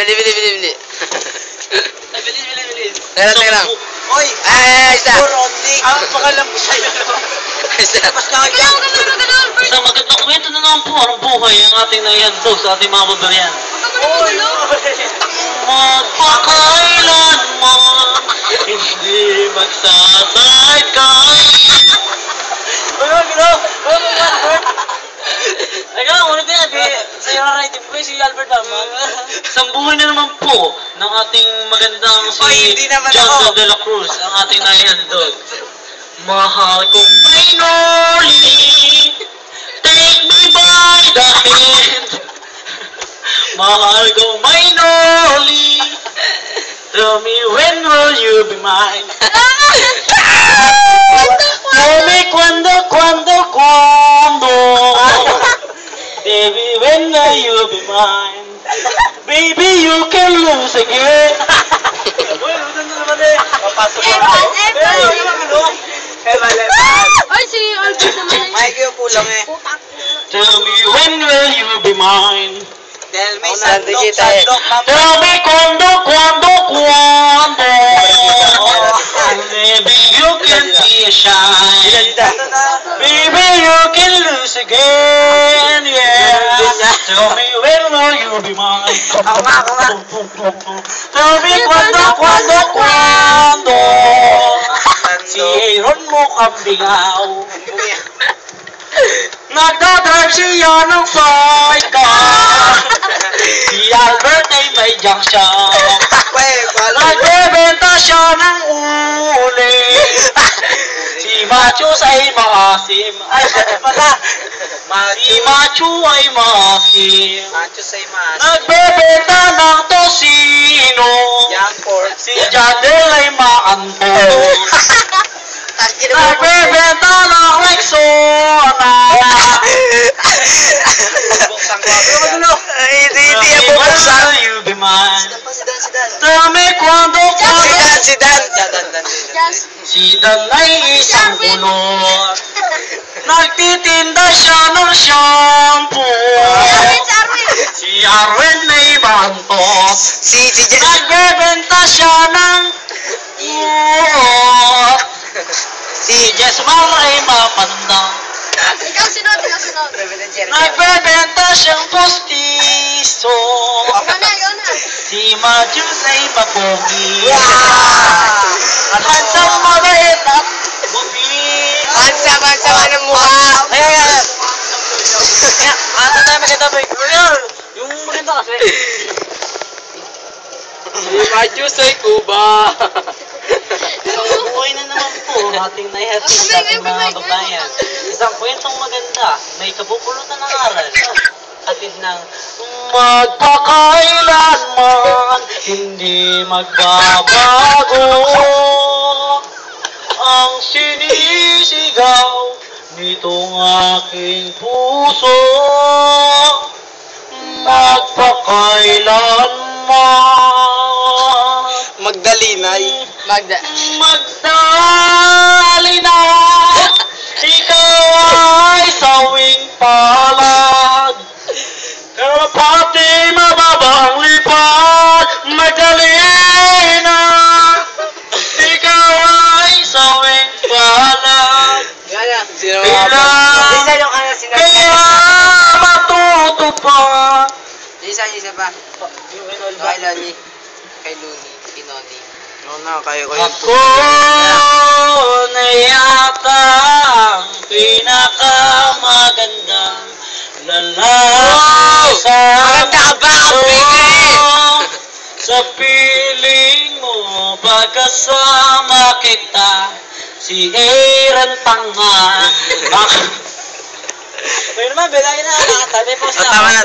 Bili. Bilis. Teka lang. Oy! Isa. Ang pakalam ko sa'yo. Isa. Mas nakagyan. Isang magandang kwento na naman po ang buhay ang ating naihandog sa ating mga babayan. Oy! Magpakailanman hindi magsasaytay. Ikaw, ulit yan. Sa'yo na rin. Di si Albert naman. Isang buhay na naman po ng ating magandang si Oy, hindi naman John ako. de la Cruz, ang ating naihandog. Mahal kong Maynoli, take me by the hand. Mahal kong Maynoli, tell me when will you be mine. Tell me cuando. Baby, when will you be mine? Baby, you can lose again. Uy, lutan na naman eh. Papasok na. Evan. Ay, si Albert naman ay. Mike, yung kulang eh. Tell me when will you be mine? Tell me, sandok, Tell me cuando. Baby, you can see a shine. Baby, you can lose again, yeah. Tell me when will you be mine? Ako nga. Tell me cuando. Si Aaron mo kambigaw. Nagdadrive siya ng sidecar. Si Albert ay may junk shop. Nagbebenta siya ng uli. Si Machos ay maasim. Ay, pala. Si Macho ay maasim. Macho say mas. Nagbebenta ng tosino. Young pork. Si Jadel ay maantok. Nagbebenta ng Rexona. Buksan ko. Magulo. Hindi Tell me yan when bubuksan. will you be mine? Si Dan. Tell me cuando. Si Dan. Si Dan ay isang kulot. Nagtitinda siya ng shampoo. Si Arwen ay bantos. Si Jess. Nagbebenta siya ng uot. Si Jesmar ay mapanda. Ikaw sunod. Nagbebenta siyang postiso. Ikaw na. Si Majus ay mapogi. Wow! At hansang mabait at bubi. Mansa ng mukha. Ayan. Ano tayo maganda ba? Yung maganda kasi. Si Matthews ay Cuba. Buhay na naman po ating naihatid sa ating mga babayan. Isang kwentong maganda, may kabupulutan ng aral. Atid ng magpakailanman, hindi magbabago. Ang sinisigaw nitong aking puso. Magpakailanman. Magdalinay. Magdalina, ikaw ay sawing palad. Pati mababang lipad, Magdalena, ikaw ay sawing palad. Sino Isa yung ano sinabi. Kaya matutupad. Isa pa. Yung Inol Kay Loni. Kay Luni. Inoni. kayo ko yung Ako na yata ang pinakamagandang lalaki sa Maganda ka ba? mundo. Sa piling mo pagkasama kita, si Aaron Tanga. Pwede naman, belayin na. Nakatabi po sa... Tama na.